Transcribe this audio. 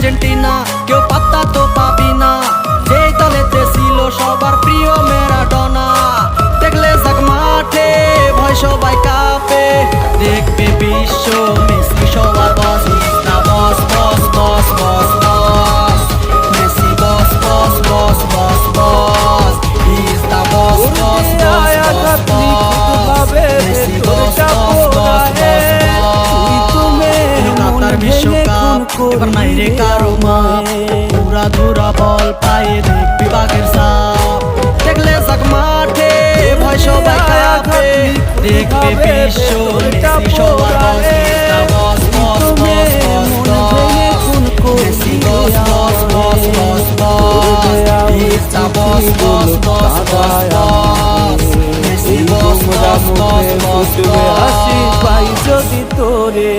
Argentina, কেউ পাত্তা তো পাবি না। যেই দলেতে ছিল সবার প্রিয় ম্যারাডোনা, দেখলে যাক মাঠে ভয় সবাই কাঁপে। দেখবে বিশ্ব মেসি সবার বস, না boss boss boss boss boss, Messi boss boss boss boss boss, he is the boss boss boss boss boss, Messi boss boss boss boss boss. Qatar বিশ্বকাপ এবার নাই রে কারো মাপ, পুরা ধুরা বল পায়ে দেখবি বাঘের ছাপ। দেখলে যাক মাঠে ভয় সবাই কাঁপে, দেখবে বিশ্ব মেসি সবার boss, boss boss boss boss boss, Messi boss boss boss boss boss, he is the boss boss boss boss boss, Messi boss boss boss boss boss. হাসি পাই যদি তোরে